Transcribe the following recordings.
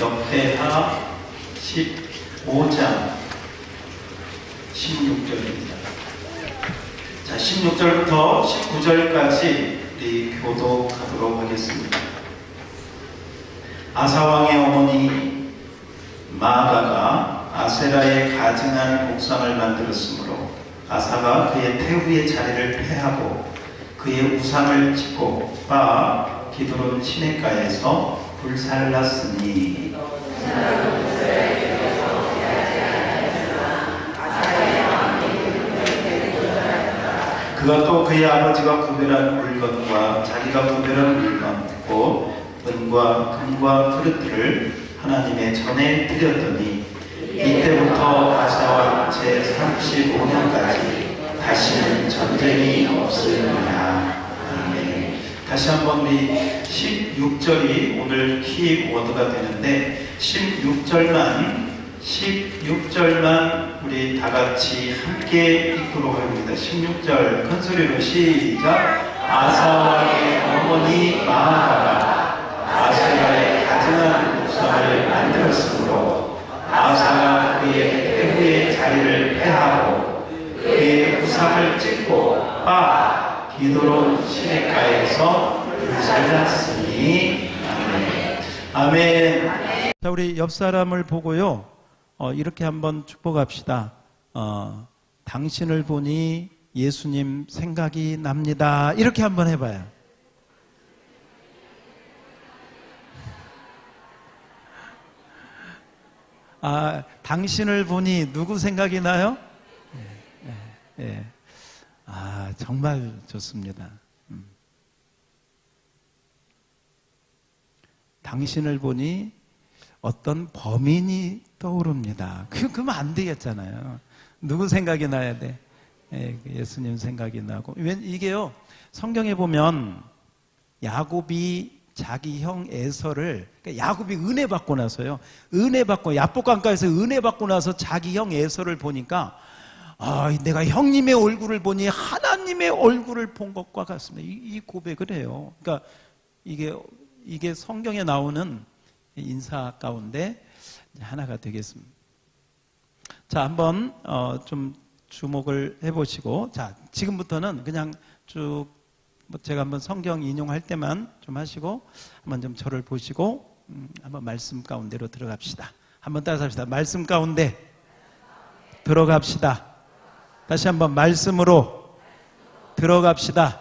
역대하 15장 16절입니다. 자, 16절부터 19절까지 우리 교독하도록 하겠습니다. 아사왕의 어머니 마아가가 아세라의 가증한 목상을 만들었으므로 아사가 그의 태후의 자리를 폐하고 그의 우상을 짓고 바 기드론 시냇가에서 불살랐으니 그가 또 그의 아버지가 구별한 물건과 자기가 구별한 물건 곧 은과 금과 그릇들을 하나님의 전에 드렸더니 이때부터 아사왕 제35년까지 다시는 전쟁이 없으리라. 아멘. 다시 한번 우리 16절이 오늘 키워드가 되는데 16절만 우리 다같이 함께 읽도록 합니다. 16절 큰소리로 시작. 아사왕의 어머니 마아가가 아세라의 가증한 목상을 만들었으므로 아사가 그의 태후의 자리를 폐하고 그의 우상을 찢고 바 기드론 시냇가에서 불살랐으니. 아멘. 아멘. 자, 우리 옆 사람을 보고요, 이렇게 한번 축복합시다. 당신을 보니 예수님 생각이 납니다. 이렇게 한번 해봐요. 당신을 보니 누구 생각이 나요? 예. 정말 좋습니다. 당신을 보니 어떤 범인이 떠오릅니다. 그러면 안 되겠잖아요. 누구 생각이 나야 돼? 예수님 생각이 나고. 이게요, 성경에 보면 야곱이 자기 형 에서를, 그러니까 야곱이 은혜 받고 나서요, 은혜 받고 야복강가에서 은혜 받고 나서 자기 형 에서를 보니까 내가 형님의 얼굴을 보니 하나님의 얼굴을 본 것과 같습니다. 이 고백을 해요. 그러니까 이게 성경에 나오는 인사 가운데 하나가 되겠습니다. 자, 한번 좀 주목을 해보시고, 자, 지금부터는 그냥 쭉 제가 한번 성경 인용할 때만 좀 하시고 한번 좀 저를 보시고 한번 말씀 가운데로 들어갑시다. 한번 따라서 합시다. 말씀 가운데 들어갑시다. 다시 한번 말씀으로 들어갑시다.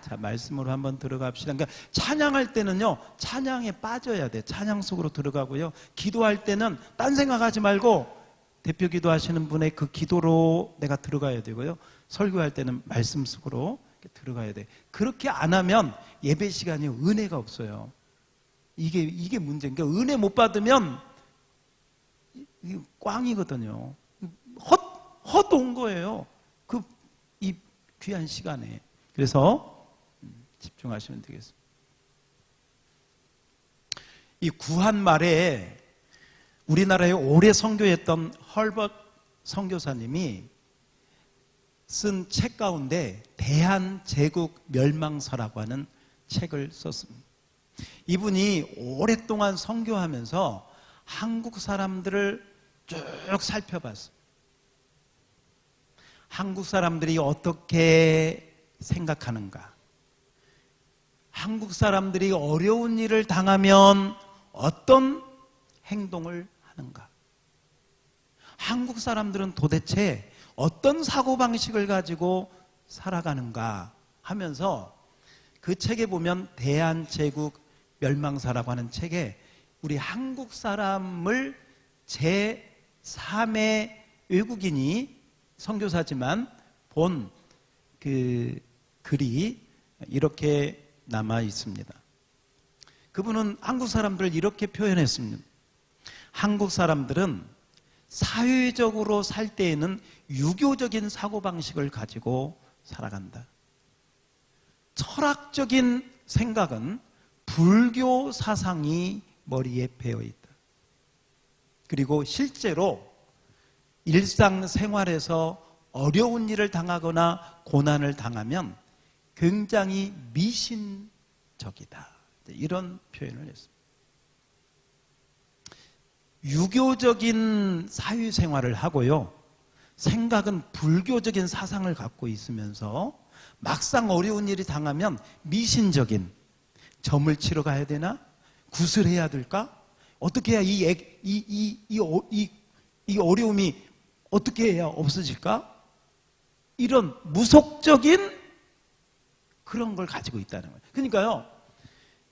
자, 말씀으로 한번 들어갑시다. 그러니까 찬양할 때는요, 찬양에 빠져야 돼. 찬양 속으로 들어가고요. 기도할 때는 딴 생각하지 말고 대표 기도하시는 분의 그 기도로 내가 들어가야 되고요. 설교할 때는 말씀 속으로 들어가야 돼. 그렇게 안 하면 예배 시간이 은혜가 없어요. 이게 문제인 게, 은혜 못 받으면 이게 꽝이거든요. 헛온 거예요. 이 귀한 시간에. 그래서 집중하시면 되겠습니다. 이 구한 말에 우리나라에 오래 선교했던 헐벗 선교사님이 쓴 책 가운데 대한제국 멸망서라고 하는 책을 썼습니다. 이분이 오랫동안 선교하면서 한국 사람들을 쭉 살펴봤습니다. 한국 사람들이 어떻게 생각하는가? 한국 사람들이 어려운 일을 당하면 어떤 행동을 하는가? 한국 사람들은 도대체 어떤 사고방식을 가지고 살아가는가 하면서 그 책에 보면 대한제국 멸망사라고 하는 책에 우리 한국 사람을 제3의 외국인이 선교사지만 본 그 글이 이렇게 남아 있습니다. 그분은 한국 사람들을 이렇게 표현했습니다. 한국 사람들은 사회적으로 살 때에는 유교적인 사고방식을 가지고 살아간다. 철학적인 생각은 불교 사상이 머리에 배어 있다. 그리고 실제로 일상생활에서 어려운 일을 당하거나 고난을 당하면 굉장히 미신적이다. 이런 표현을 했습니다. 유교적인 사회생활을 하고요, 생각은 불교적인 사상을 갖고 있으면서 막상 어려운 일이 당하면 미신적인, 점을 치러 가야 되나? 굿을 해야 될까? 어떻게 해야 이 어려움이 어떻게 해야 없어질까? 이런 무속적인 그런 걸 가지고 있다는 거예요. 그러니까요,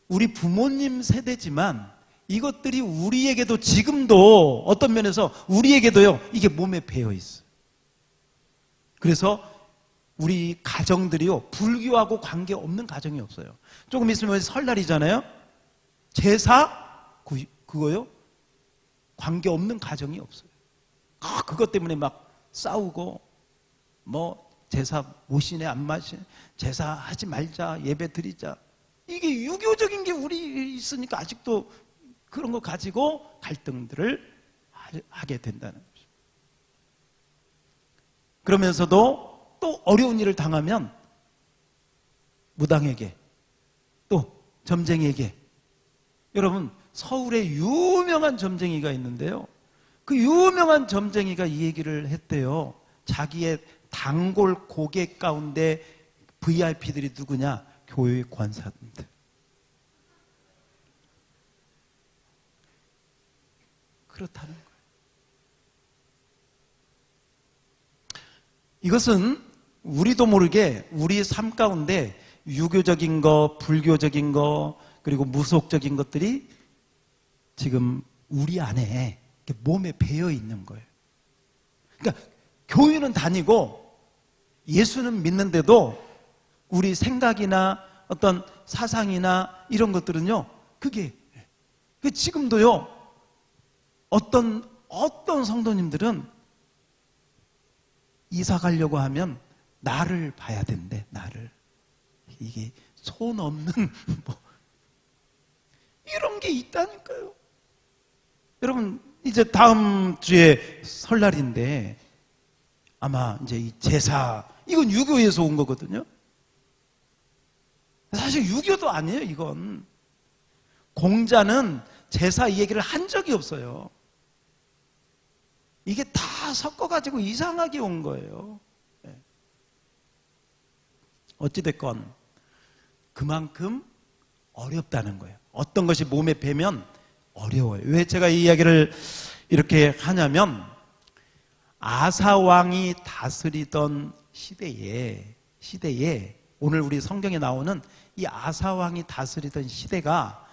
우리 부모님 세대지만 이것들이 우리에게도 지금도 어떤 면에서 우리에게도요, 이게 몸에 배어 있어요. 그래서 우리 가정들이요, 불교하고 관계없는 가정이 없어요. 조금 있으면 설날이잖아요. 제사 그거요, 관계없는 가정이 없어요. 그것 때문에 막 싸우고, 뭐 제사 모시네 안 마시네, 제사 하지 말자, 예배 드리자, 이게 유교적인 게 우리 있으니까 아직도 그런 거 가지고 갈등들을 하게 된다는 거죠. 그러면서도 또 어려운 일을 당하면 무당에게, 또 점쟁이에게, 여러분 서울에 유명한 점쟁이가 있는데요, 그 유명한 점쟁이가 이 얘기를 했대요. 자기의 단골 고객 가운데 VIP들이 누구냐? 교회 권사님들. 그렇다는 거예요. 이것은 우리도 모르게 우리 삶 가운데 유교적인 거, 불교적인 거, 그리고 무속적인 것들이 지금 우리 안에 몸에 배어 있는 거예요. 그러니까 교회는 다니고 예수는 믿는데도 우리 생각이나 어떤 사상이나 이런 것들은요, 그게 지금도요, 어떤 성도님들은 이사 가려고 하면 나를 봐야 된대. 나를. 이게 손 없는 뭐 이런 게 있다니까요. 여러분 이제 다음 주에 설날인데 아마 이제 이 제사, 이건 유교에서 온 거거든요. 사실 유교도 아니에요. 이건 공자는 제사 이 얘기를 한 적이 없어요. 이게 다 섞어가지고 이상하게 온 거예요. 어찌됐건 그만큼 어렵다는 거예요. 어떤 것이 몸에 배면 어려워요. 왜 제가 이 이야기를 이렇게 하냐면, 아사왕이 다스리던 시대에 오늘 우리 성경에 나오는 이 아사왕이 다스리던 시대가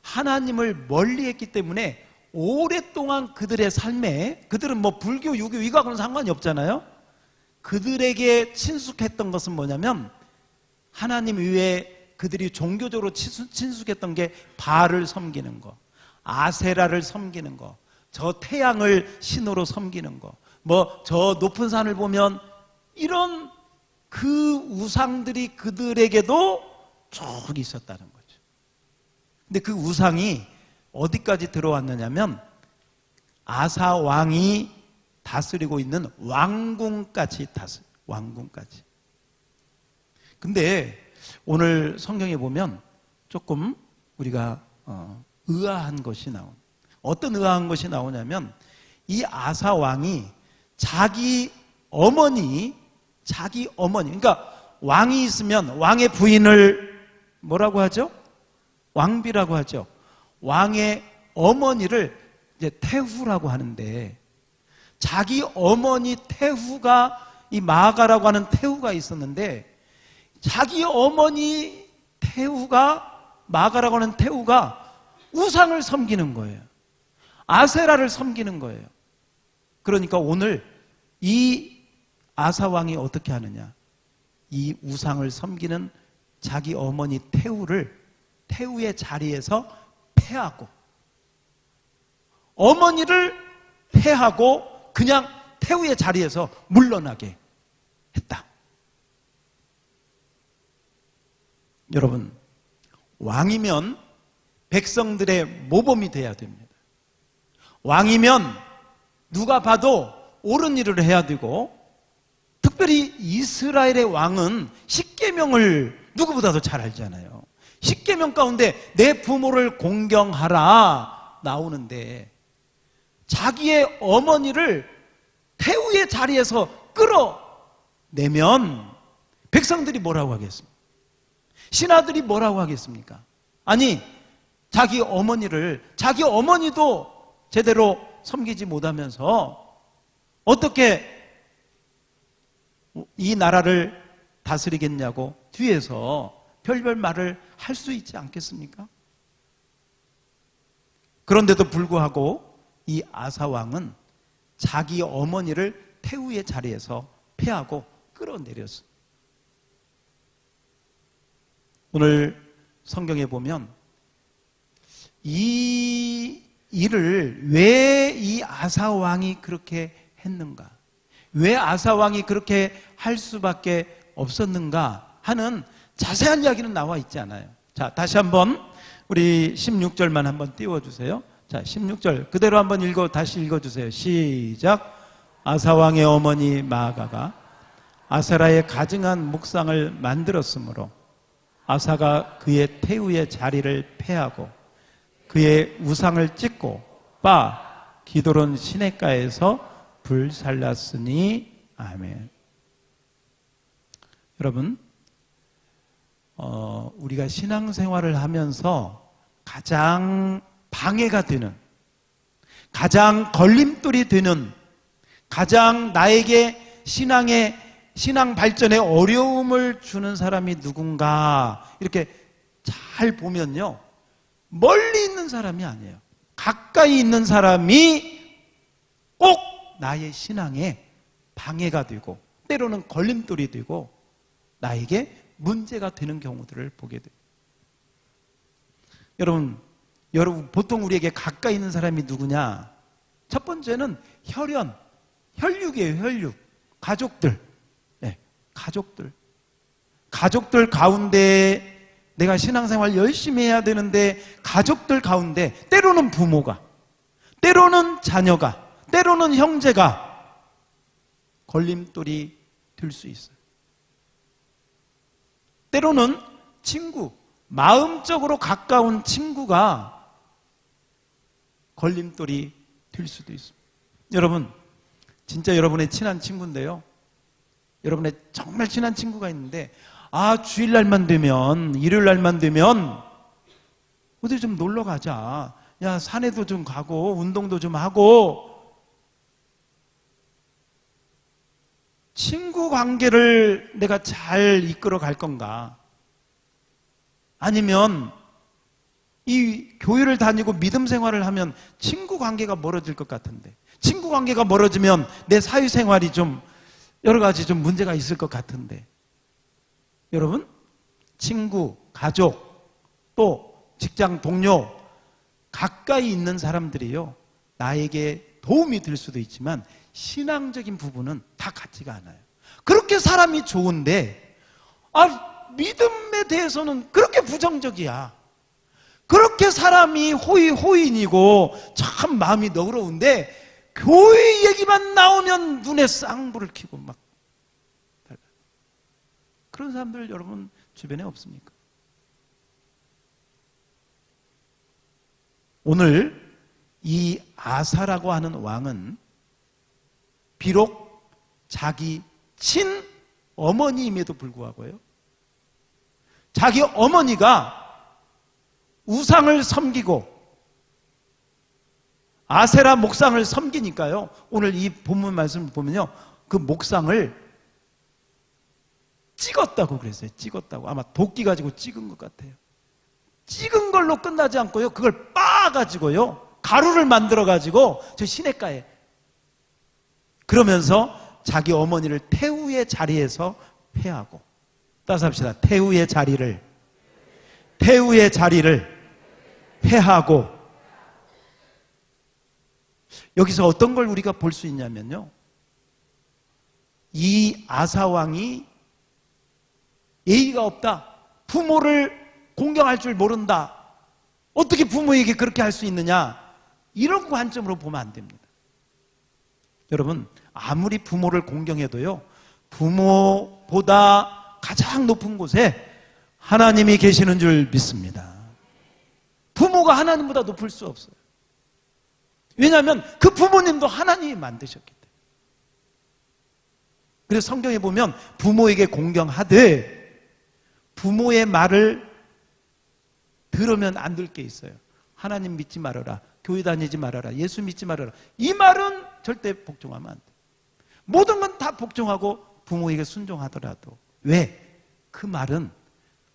하나님을 멀리했기 때문에 오랫동안 그들의 삶에, 그들은 뭐 불교, 유교 이거하고는 상관이 없잖아요. 그들에게 친숙했던 것은 뭐냐면, 하나님 외에 그들이 종교적으로 친숙했던 게 바알을 섬기는 거, 아세라를 섬기는 거, 저 태양을 신으로 섬기는 거, 뭐 저 높은 산을 보면 이런 그 우상들이 그들에게도 쭉 있었다는 거죠. 근데 그 우상이 어디까지 들어왔느냐면 아사 왕이 다스리고 있는 왕궁까지 왕궁까지. 근데 오늘 성경에 보면 조금 우리가 의아한 것이 어떤 의아한 것이 나오냐면, 이 아사 왕이 자기 어머니, 그러니까 왕이 있으면 왕의 부인을 뭐라고 하죠? 왕비라고 하죠. 왕의 어머니를 이제 태후라고 하는데, 자기 어머니 태후가, 이 마아가라고 하는 태후가 있었는데, 자기 어머니 태후가, 마아가라고 하는 태후가 우상을 섬기는 거예요. 아세라를 섬기는 거예요. 그러니까 오늘 이 아사왕이 어떻게 하느냐, 이 우상을 섬기는 자기 어머니 태후의 자리에서 패하고, 어머니를 패하고 그냥 태후의 자리에서 물러나게 했다. 여러분, 왕이면 백성들의 모범이 돼야 됩니다. 왕이면 누가 봐도 옳은 일을 해야 되고, 특별히 이스라엘의 왕은 십계명을 누구보다도 잘 알잖아요. 십계명 가운데 내 부모를 공경하라 나오는데, 자기의 어머니를 태우의 자리에서 끌어내면 백성들이 뭐라고 하겠습니까? 신하들이 뭐라고 하겠습니까? 아니, 자기 어머니도 제대로 섬기지 못하면서 어떻게 이 나라를 다스리겠냐고 뒤에서 별별 말을 할 수 있지 않겠습니까? 그런데도 불구하고 이 아사 왕은 자기 어머니를 태우의 자리에서 패하고 끌어내렸습니다. 오늘 성경에 보면 이 일을 왜 이 아사 왕이 그렇게 했는가? 왜 아사 왕이 그렇게 할 수밖에 없었는가 하는 자세한 이야기는 나와 있지 않아요. 자, 다시 한번 우리 16절만 한번 띄워주세요. 자, 16절 그대로 한번 다시 읽어주세요. 시작. 아사 왕의 어머니 마아가가 아세라의 가증한 묵상을 만들었으므로 아사가 그의 태우의 자리를 폐하고 그의 우상을 찢고 빠 기도론 시냇가에서 불살랐으니 아멘. 여러분, 우리가 신앙생활을 하면서 가장 방해가 되는, 가장 걸림돌이 되는, 가장 나에게 신앙 발전에 어려움을 주는 사람이 누군가 이렇게 잘 보면요, 멀리 있는 사람이 아니에요. 가까이 있는 사람이 꼭 나의 신앙에 방해가 되고 때로는 걸림돌이 되고 나에게 문제가 되는 경우들을 보게 돼요. 여러분 보통 우리에게 가까이 있는 사람이 누구냐? 첫 번째는 혈육이에요. 혈육. 가족들. 네, 가족들 가운데 내가 신앙생활 열심히 해야 되는데 가족들 가운데 때로는 부모가, 때로는 자녀가, 때로는 형제가 걸림돌이 될 수 있어요. 때로는 친구, 마음적으로 가까운 친구가 걸림돌이 될 수도 있습니다. 여러분, 진짜 여러분의 친한 친구인데요, 여러분의 정말 친한 친구가 있는데 주일날만 되면, 일요일날만 되면 어디 좀 놀러 가자, 야 산에도 좀 가고 운동도 좀 하고, 친구 관계를 내가 잘 이끌어 갈 건가? 아니면 이 교회를 다니고 믿음 생활을 하면 친구 관계가 멀어질 것 같은데, 친구 관계가 멀어지면 내 사회생활이 좀 여러 가지 좀 문제가 있을 것 같은데, 여러분, 친구, 가족, 또 직장 동료, 가까이 있는 사람들이요, 나에게 도움이 될 수도 있지만 신앙적인 부분은 다 같지가 않아요. 그렇게 사람이 좋은데 믿음에 대해서는 그렇게 부정적이야. 그렇게 사람이 호의호인이고 참 마음이 너그러운데 교회 얘기만 나오면 눈에 쌍불을 켜고 막 달라요. 그런 사람들 여러분 주변에 없습니까? 오늘 이 아사라고 하는 왕은 비록 자기 친어머니임에도 불구하고요, 자기 어머니가 우상을 섬기고 아세라 목상을 섬기니까요, 오늘 이 본문 말씀을 보면요, 그 목상을 찍었다고 그랬어요. 찍었다고. 아마 도끼 가지고 찍은 것 같아요. 찍은 걸로 끝나지 않고요, 그걸 빻아가지고요, 가루를 만들어가지고 저 시냇가에, 그러면서 자기 어머니를 태우의 자리에서 패하고, 따라서 합시다. 태우의 자리를 패하고. 여기서 어떤 걸 우리가 볼 수 있냐면요, 이 아사왕이 예의가 없다, 부모를 공경할 줄 모른다, 어떻게 부모에게 그렇게 할 수 있느냐, 이런 관점으로 보면 안 됩니다. 여러분, 아무리 부모를 공경해도요, 부모보다 가장 높은 곳에 하나님이 계시는 줄 믿습니다. 부모가 하나님보다 높을 수 없어요. 왜냐하면 그 부모님도 하나님이 만드셨기 때문에. 그래서 성경에 보면 부모에게 공경하되 부모의 말을 들으면 안 될 게 있어요. 하나님 믿지 말아라, 교회 다니지 말아라, 예수 믿지 말아라. 이 말은 절대 복종하면 안 돼. 모든 건 다 복종하고 부모에게 순종하더라도. 왜? 그 말은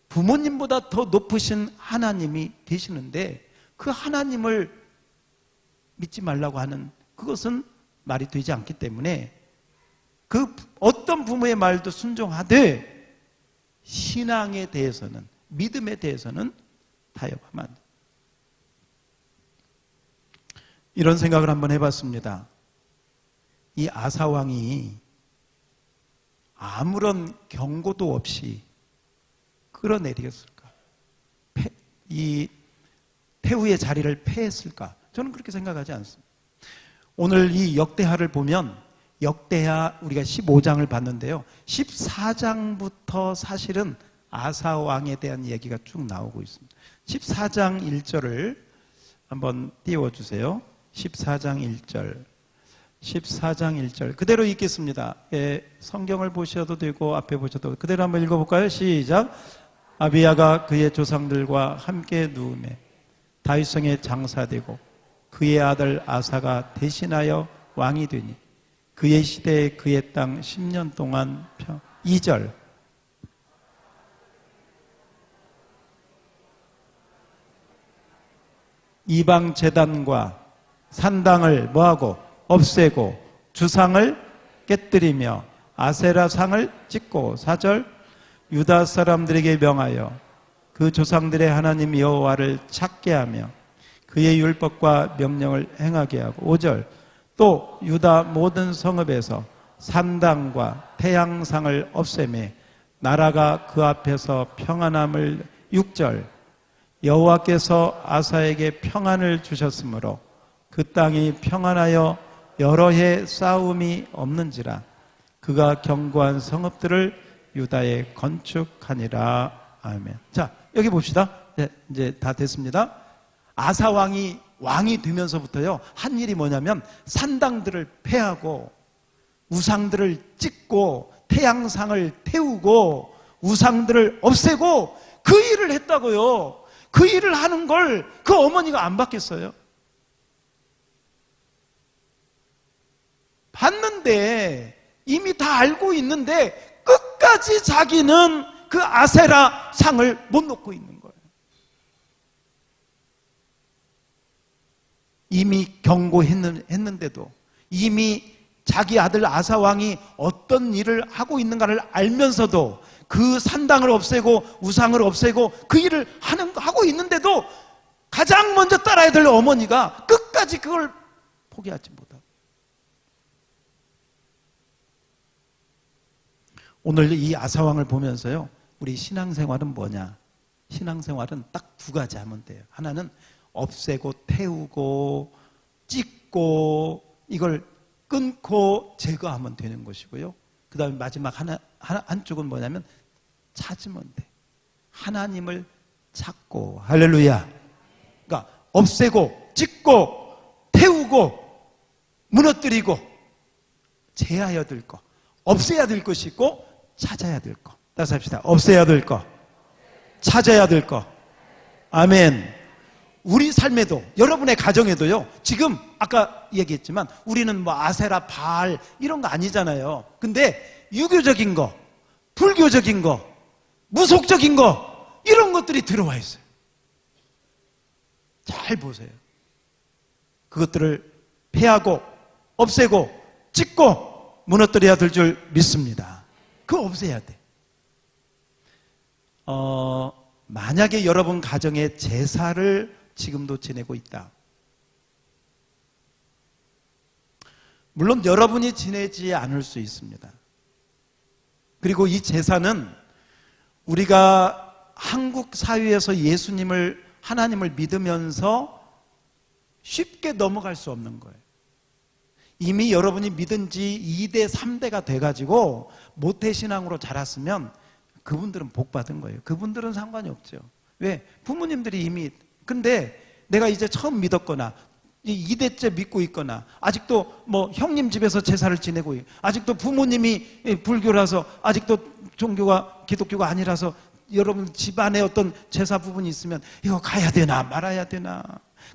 부모님보다 더 높으신 하나님이 계시는데 그 하나님을 믿지 말라고 하는 그것은 말이 되지 않기 때문에 그 어떤 부모의 말도 순종하되 신앙에 대해서는, 믿음에 대해서는 타협하면 안 돼. 이런 생각을 한번 해봤습니다. 이 아사왕이 아무런 경고도 없이 끌어내리겠을까? 이 태후의 자리를 패했을까? 저는 그렇게 생각하지 않습니다. 오늘 이 역대하를 보면 역대하 우리가 15장을 봤는데요. 14장부터 사실은 아사 왕에 대한 얘기가 쭉 나오고 있습니다. 14장 1절을 한번 띄워주세요. 14장 1절. 14장 1절 그대로 읽겠습니다. 예, 성경을 보셔도 되고 앞에 보셔도 그대로 한번 읽어볼까요? 시작. 아비야가 그의 조상들과 함께 누우매 다윗성에 장사되고 그의 아들 아사가 대신하여 왕이 되니 그의 시대에 그의 땅 10년 동안 2절 이방 제단과 산당을 뭐하고 없애고 주상을 깨뜨리며 아세라상을 찍고 4절 유다 사람들에게 명하여 그 조상들의 하나님 여호와를 찾게 하며 그의 율법과 명령을 행하게 하고 5절 또 유다 모든 성읍에서 산당과 태양상을 없애매 나라가 그 앞에서 평안함을 6절 여호와께서 아사에게 평안을 주셨으므로 그 땅이 평안하여 여러 해 싸움이 없는지라 그가 견고한 성읍들을 유다에 건축하니라. 아멘. 자, 여기 봅시다. 네, 이제 다 됐습니다. 아사 왕이 되면서부터요 한 일이 뭐냐면 산당들을 폐하고 우상들을 찍고 태양상을 태우고 우상들을 없애고 그 일을 했다고요. 그 일을 하는 걸 그 어머니가 안 받겠어요? 봤는데 이미 다 알고 있는데 끝까지 자기는 그 아세라 상을 못 놓고 있는 거예요. 이미 경고했는데도 이미 자기 아들 아사왕이 어떤 일을 하고 있는가를 알면서도 그 산당을 없애고 우상을 없애고 그 일을 하고 있는데도 가장 먼저 따라야 될 어머니가 끝까지 그걸 포기하지 못하고 오늘 이 아사왕을 보면서요 우리 신앙생활은 뭐냐? 신앙생활은 딱 두 가지 하면 돼요. 하나는 없애고 태우고 찍고 이걸 끊고 제거하면 되는 것이고요. 그 다음에 마지막 한쪽은 뭐냐면 찾으면 돼. 하나님을 찾고 할렐루야. 그러니까 없애고 찍고 태우고 무너뜨리고 제하여야 될 거, 없애야 될 것이 있고 찾아야 될 거. 따라서 합시다. 없애야 될 거, 찾아야 될 거. 아멘. 우리 삶에도 여러분의 가정에도요 지금 아까 얘기했지만 우리는 뭐 아세라 바알 이런 거 아니잖아요. 근데 유교적인 거, 불교적인 거, 무속적인 거 이런 것들이 들어와 있어요. 잘 보세요. 그것들을 폐하고 없애고 찍고 무너뜨려야 될 줄 믿습니다. 그거 없애야 돼. 만약에 여러분 가정에 제사를 지금도 지내고 있다. 물론 여러분이 지내지 않을 수 있습니다. 그리고 이 제사는 우리가 한국 사회에서 예수님을 하나님을 믿으면서 쉽게 넘어갈 수 없는 거예요. 이미 여러분이 믿은 지 2대, 3대가 돼가지고 모태신앙으로 자랐으면 그분들은 복 받은 거예요. 그분들은 상관이 없죠. 왜? 부모님들이 이미 근데 내가 이제 처음 믿었거나 2대째 믿고 있거나 아직도 뭐 형님 집에서 제사를 지내고 아직도 부모님이 불교라서 아직도 종교가 기독교가 아니라서 여러분 집안에 어떤 제사 부분이 있으면 이거 가야 되나 말아야 되나,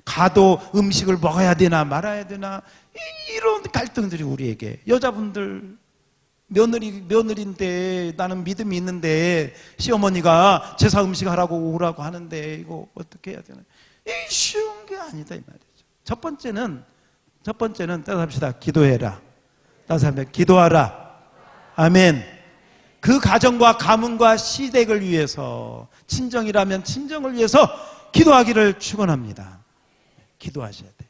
가도 음식을 먹어야 되나 말아야 되나, 이런 갈등들이 우리에게, 여자분들 며느리인데 나는 믿음이 있는데 시어머니가 제사 음식 하라고 오라고 하는데 이거 어떻게 해야 되나, 이 쉬운 게 아니다 이 말이죠. 첫 번째는 따서 합시다. 기도해라. 따서 합니다. 기도하라. 아멘. 그 가정과 가문과 시댁을 위해서, 친정이라면 친정을 위해서 기도하기를 축원합니다. 기도하셔야 돼.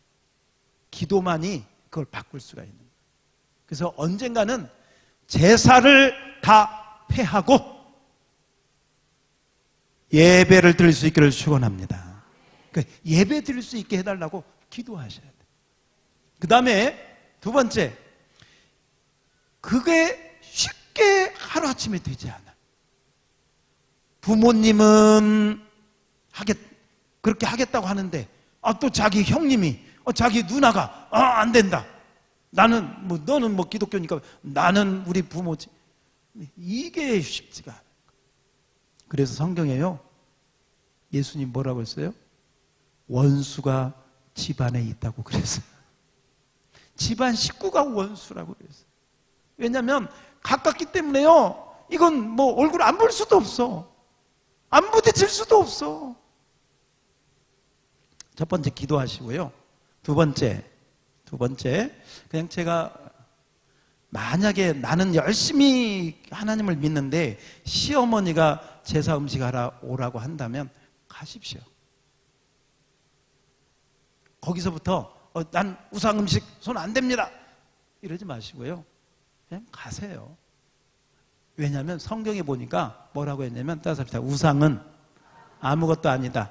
기도만이 그걸 바꿀 수가 있는 거예요. 그래서 언젠가는 제사를 다 폐하고 예배를 드릴 수 있기를 축원합니다. 그러니까 예배 드릴 수 있게 해달라고 기도하셔야 돼. 그 다음에 두 번째, 그게 쉽게 하루아침에 되지 않아. 부모님은 그렇게 하겠다고 하는데 또 자기 형님이 자기 누나가 안 된다. 너는 뭐 기독교니까 나는 우리 부모지. 이게 쉽지가 않아요. 그래서 성경에요, 예수님 뭐라고 했어요? 원수가 집안에 있다고 그랬어요. 집안 식구가 원수라고 그랬어요. 왜냐하면 가깝기 때문에요. 이건 뭐 얼굴 안 볼 수도 없어. 안 부딪힐 수도 없어. 첫 번째 기도하시고요. 두 번째 그냥 제가 만약에 나는 열심히 하나님을 믿는데 시어머니가 제사 음식 하라 오라고 한다면 가십시오. 거기서부터 난 우상 음식 손 안 댑니다 이러지 마시고요. 그냥 가세요. 왜냐하면 성경에 보니까 뭐라고 했냐면, 따라서 우상은 아무것도 아니다.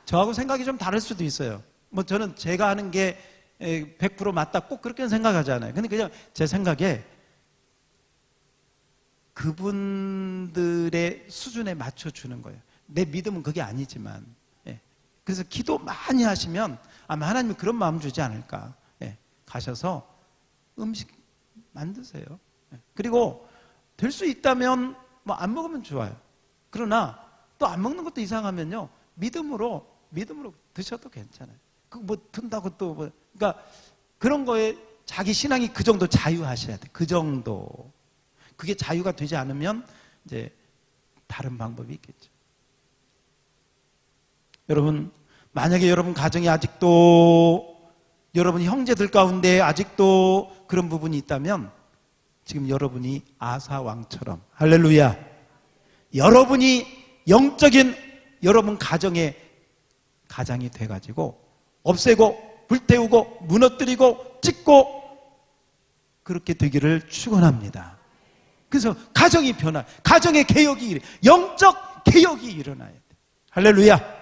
저하고 생각이 좀 다를 수도 있어요. 뭐 저는 제가 하는 게 100% 맞다 꼭 그렇게 생각하지 않아요. 근데 그냥 제 생각에 그분들의 수준에 맞춰주는 거예요. 내 믿음은 그게 아니지만. 그래서 기도 많이 하시면 아마 하나님이 그런 마음 주지 않을까. 가셔서 음식 만드세요. 그리고 될 수 있다면 뭐 안 먹으면 좋아요. 그러나 또 안 먹는 것도 이상하면요, 믿음으로 드셔도 괜찮아요. 그 뭐 든다고 또 뭐, 그러니까 그런 거에 자기 신앙이 그 정도 자유하셔야 돼. 그 정도. 그게 자유가 되지 않으면 이제 다른 방법이 있겠죠. 여러분, 만약에 여러분 가정에 아직도 여러분 형제들 가운데 아직도 그런 부분이 있다면 지금 여러분이 아사 왕처럼, 할렐루야, 여러분이 영적인 여러분 가정의 가장이 돼가지고 없애고 불태우고 무너뜨리고 찢고 그렇게 되기를 축원합니다. 그래서 가정이 변화, 가정의 개혁이, 영적 개혁이 일어나야 돼. 할렐루야.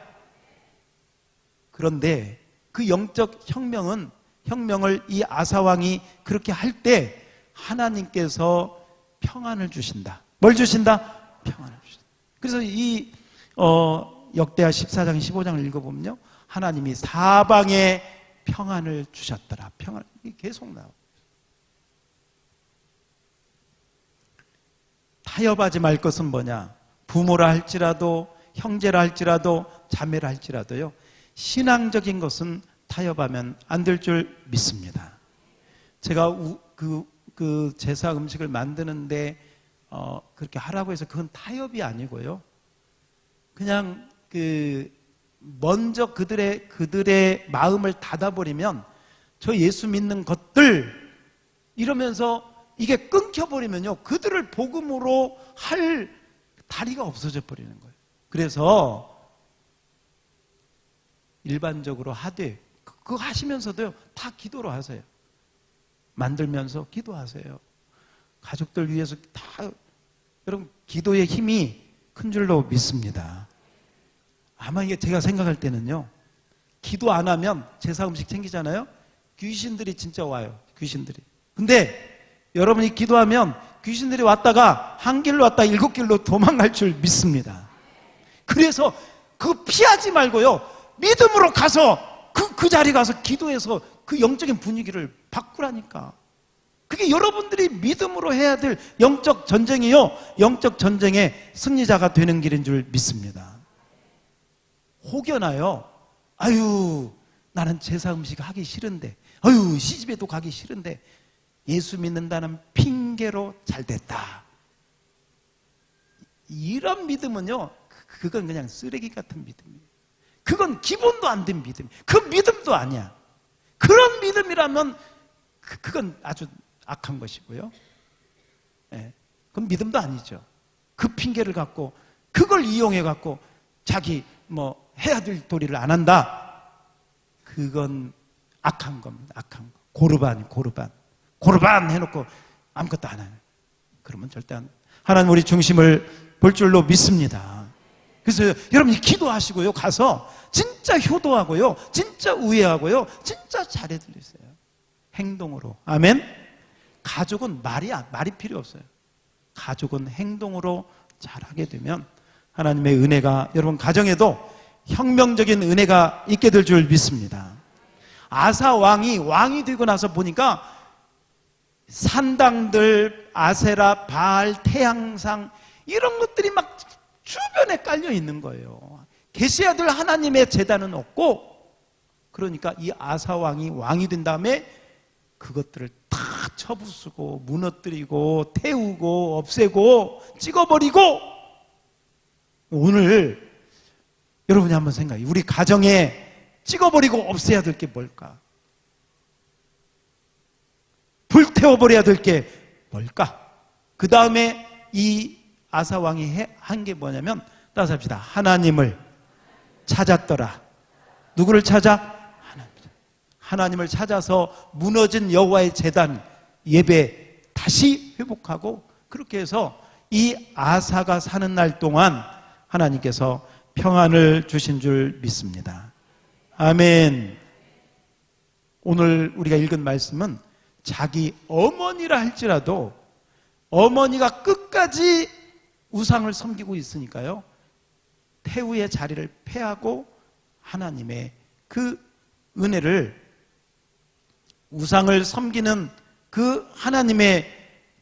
그런데 그 영적 혁명을 이 아사왕이 그렇게 할 때 하나님께서 평안을 주신다. 뭘 주신다? 평안을 주신다. 그래서 이 역대하 14장 15장을 읽어보면요, 하나님이 사방에 평안을 주셨더라. 평안, 이게 계속 나와요. 타협하지 말 것은 뭐냐? 부모라 할지라도, 형제라 할지라도, 자매라 할지라도요, 신앙적인 것은 타협하면 안 될 줄 믿습니다. 제가 그 제사 음식을 만드는데 그렇게 하라고 해서 그건 타협이 아니고요, 그냥 먼저 그들의 마음을 닫아버리면, 저 예수 믿는 것들 이러면서 이게 끊겨버리면요, 그들을 복음으로 할 다리가 없어져 버리는 거예요. 그래서 일반적으로 하되, 그거 하시면서도요, 다 기도로 하세요. 만들면서 기도하세요. 가족들 위해서 다, 여러분, 기도의 힘이 큰 줄로 믿습니다. 아마 이게 제가 생각할 때는요, 기도 안 하면 제사 음식 챙기잖아요? 귀신들이 진짜 와요. 귀신들이. 근데 여러분이 기도하면 귀신들이 왔다가 한 길로 왔다 7길로 도망갈 줄 믿습니다. 그래서 그거 피하지 말고요, 믿음으로 가서 그 그 자리에 가서 기도해서 그 영적인 분위기를 바꾸라니까. 그게 여러분들이 믿음으로 해야 될 영적 전쟁이요, 영적 전쟁의 승리자가 되는 길인 줄 믿습니다. 혹여나요, 아유 나는 제사 음식 하기 싫은데, 아유 시집에도 가기 싫은데, 예수 믿는다는 핑계로 잘 됐다, 이런 믿음은요, 그건 그냥 쓰레기 같은 믿음이에요. 그건 기본도 안 된 믿음, 그 믿음도 아니야. 그런 믿음이라면 그건 아주 악한 것이고요. 예, 그건 믿음도 아니죠. 그 핑계를 갖고 그걸 이용해 갖고 자기 뭐 해야 될 도리를 안 한다, 그건 악한 겁니다. 악한 거. 고르반 해놓고 아무것도 안 해요. 그러면 절대 안. 하나님 우리 중심을 볼 줄로 믿습니다. 그래서 여러분이 기도하시고요, 가서 진짜 효도하고요, 진짜 우애하고요, 진짜 잘해 드리세요. 행동으로. 아멘. 가족은 말이 필요 없어요. 가족은 행동으로 잘하게 되면 하나님의 은혜가 여러분 가정에도 혁명적인 은혜가 있게 될 줄 믿습니다. 아사 왕이 되고 나서 보니까 산당들, 아세라, 바알, 태양상 이런 것들이 막 주변에 깔려 있는 거예요. 계셔야 될 하나님의 제단은 없고, 그러니까 이 아사 왕이 된 다음에 그것들을 다 쳐부수고 무너뜨리고 태우고 없애고 찍어버리고. 오늘 여러분이 한번 생각해요. 우리 가정에 찍어버리고 없애야 될 게 뭘까? 불태워버려야 될 게 뭘까? 그 다음에 이 아사왕이 한 게 뭐냐면, 따라서 합시다. 하나님을 찾았더라. 누구를 찾아? 하나님을 찾아서 무너진 여호와의 제단 예배 다시 회복하고, 그렇게 해서 이 아사가 사는 날 동안 하나님께서 평안을 주신 줄 믿습니다. 아멘. 오늘 우리가 읽은 말씀은 자기 어머니라 할지라도 어머니가 끝까지 우상을 섬기고 있으니까요, 태우의 자리를 패하고 하나님의 그 은혜를, 우상을 섬기는 그 하나님의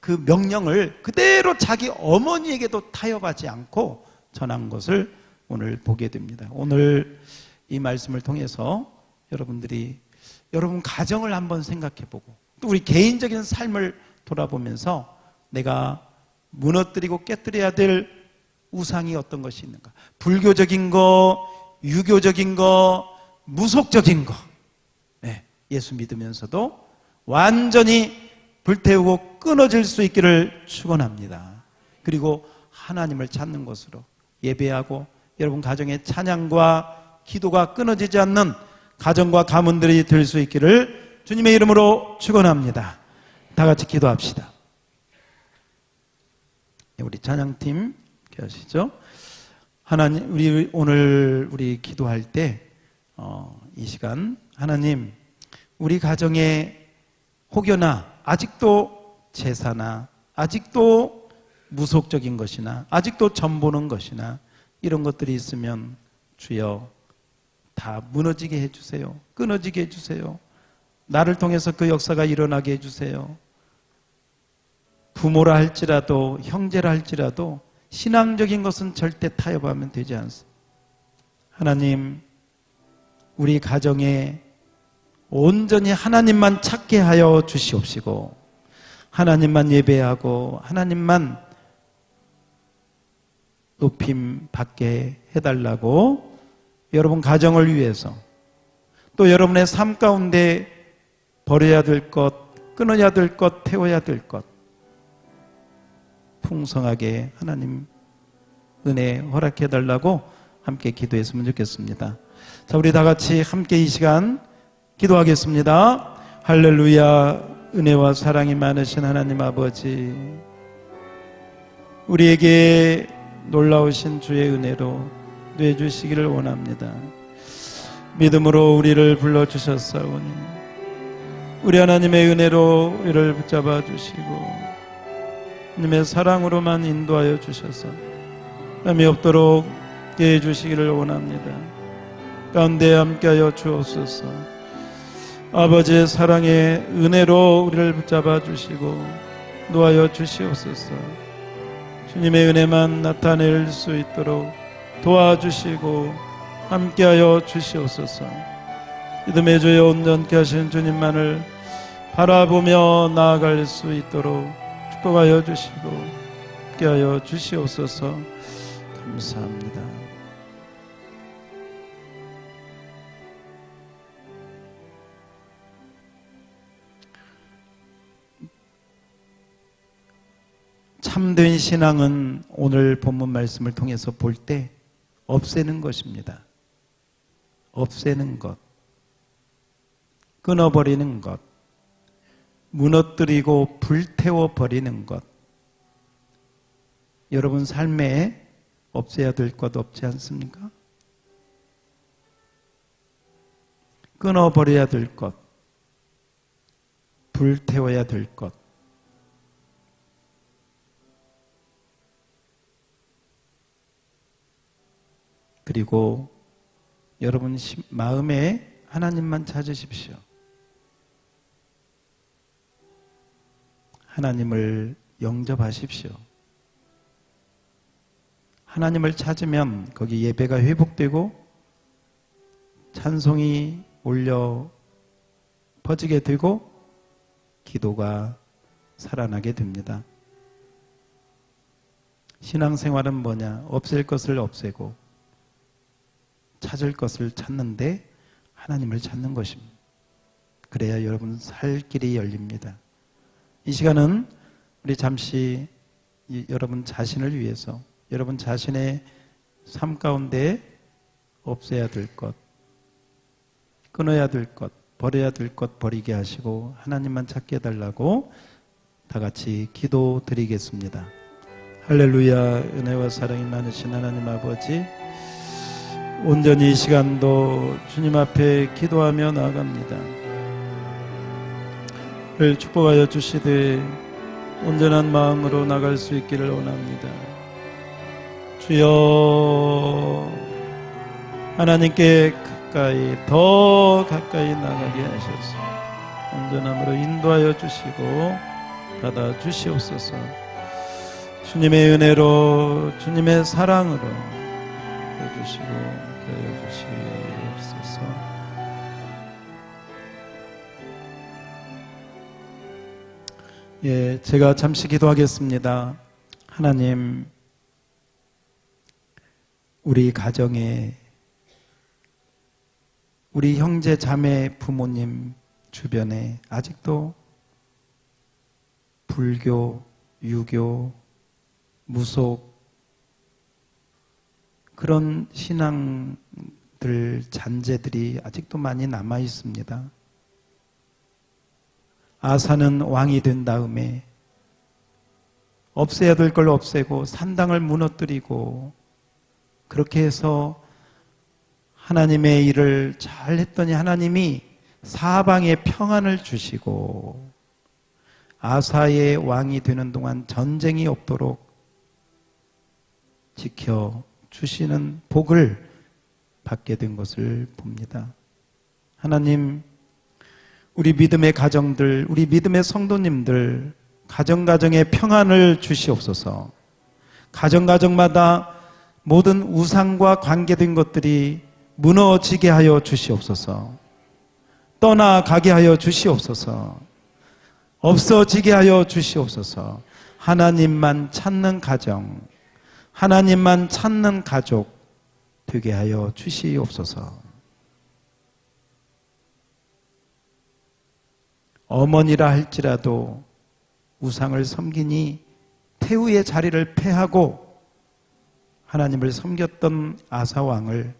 그 명령을 그대로 자기 어머니에게도 타협하지 않고 전한 것을 오늘 보게 됩니다. 오늘 이 말씀을 통해서 여러분들이 여러분 가정을 한번 생각해보고, 또 우리 개인적인 삶을 돌아보면서 내가 무너뜨리고 깨뜨려야 될 우상이 어떤 것이 있는가? 불교적인 거, 유교적인 거, 무속적인 거. 네, 예수 믿으면서도 완전히 불태우고 끊어질 수 있기를 축원합니다. 그리고 하나님을 찾는 것으로 예배하고 여러분 가정의 찬양과 기도가 끊어지지 않는 가정과 가문들이 될 수 있기를 주님의 이름으로 축원합니다. 다 같이 기도합시다. 우리 찬양팀 계시죠? 하나님, 우리 오늘 우리 기도할 때 이 시간 하나님, 우리 가정에 혹여나 아직도 제사나 아직도 무속적인 것이나 아직도 점보는 것이나 이런 것들이 있으면 주여 다 무너지게 해주세요. 끊어지게 해주세요. 나를 통해서 그 역사가 일어나게 해주세요. 부모라 할지라도 형제라 할지라도 신앙적인 것은 절대 타협하면 되지 않습니다. 하나님, 우리 가정에 온전히 하나님만 찾게 하여 주시옵시고, 하나님만 예배하고 하나님만 높임 받게 해달라고 여러분 가정을 위해서, 또 여러분의 삶 가운데 버려야 될 것, 끊어야 될 것, 태워야 될 것 풍성하게 하나님 은혜 허락해달라고 함께 기도했으면 좋겠습니다. 자, 우리 다 같이 함께 이 시간 기도하겠습니다. 할렐루야. 은혜와 사랑이 많으신 하나님 아버지, 우리에게 놀라우신 주의 은혜로 내주시기를 원합니다. 믿음으로 우리를 불러주셨사오니 우리 하나님의 은혜로 우리를 붙잡아 주시고 하나님의 사랑으로만 인도하여 주셔서 흠이 없도록 해 주시기를 원합니다. 가운데 함께하여 주옵소서. 아버지의 사랑의 은혜로 우리를 붙잡아 주시고 놓아여 주시옵소서. 주님의 은혜만 나타낼 수 있도록 도와주시고 함께하여 주시옵소서. 믿음의 주여 온전케 하신 주님만을 바라보며 나아갈 수 있도록 축복하여 주시고 함께하여 주시옵소서. 감사합니다. 참된 신앙은 오늘 본문 말씀을 통해서 볼 때 없애는 것입니다. 없애는 것, 끊어버리는 것, 무너뜨리고 불태워버리는 것. 여러분 삶에 없애야 될 것 없지 않습니까? 끊어버려야 될 것, 불태워야 될 것. 그리고 여러분 마음에 하나님만 찾으십시오. 하나님을 영접하십시오. 하나님을 찾으면 거기 예배가 회복되고 찬송이 올려 퍼지게 되고 기도가 살아나게 됩니다. 신앙생활은 뭐냐? 없앨 것을 없애고 찾을 것을 찾는데 하나님을 찾는 것입니다. 그래야 여러분 살 길이 열립니다. 이 시간은 우리 잠시 여러분 자신을 위해서 여러분 자신의 삶 가운데 없애야 될 것, 끊어야 될 것, 버려야 될 것 버리게 하시고 하나님만 찾게 해달라고 다 같이 기도 드리겠습니다. 할렐루야. 은혜와 사랑이 많으신 하나님 아버지, 온전히 이 시간도 주님 앞에 기도하며 나아갑니다. 를 축복하여 주시되 온전한 마음으로 나갈 수 있기를 원합니다. 주여, 하나님께 가까이 더 가까이 나가게 하셔서 온전함으로 인도하여 주시고 받아 주시옵소서. 주님의 은혜로 주님의 사랑으로 해주시고 해주시옵소서. 예, 제가 잠시 기도하겠습니다. 하나님, 우리 가정에 우리 형제 자매 부모님 주변에 아직도 불교, 유교, 무속 그런 신앙들 잔재들이 아직도 많이 남아 있습니다. 아사는 왕이 된 다음에 없애야 될 걸 없애고 산당을 무너뜨리고 그렇게 해서 하나님의 일을 잘 했더니 하나님이 사방에 평안을 주시고 아사의 왕이 되는 동안 전쟁이 없도록 지켜주시는 복을 받게 된 것을 봅니다. 하나님, 우리 믿음의 가정들, 우리 믿음의 성도님들 가정가정에 평안을 주시옵소서. 가정가정마다 모든 우상과 관계된 것들이 무너지게 하여 주시옵소서. 떠나가게 하여 주시옵소서. 없어지게 하여 주시옵소서. 하나님만 찾는 가정, 하나님만 찾는 가족 되게 하여 주시옵소서. 어머니라 할지라도 우상을 섬기니 태우의 자리를 패하고 하나님을 섬겼던 아사왕을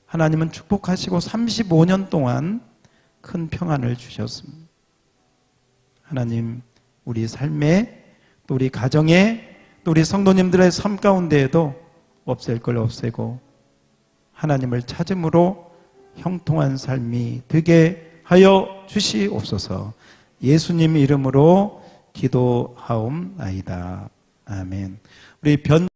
하나님은 축복하시고 35년 동안 큰 평안을 주셨습니다. 하나님, 우리 삶에 또 우리 가정에 또 우리 성도님들의 삶 가운데에도 없앨 걸 없애고 하나님을 찾음으로 형통한 삶이 되게 하여 주시옵소서. 예수님 이름으로 기도하옵나이다. 아멘. 우리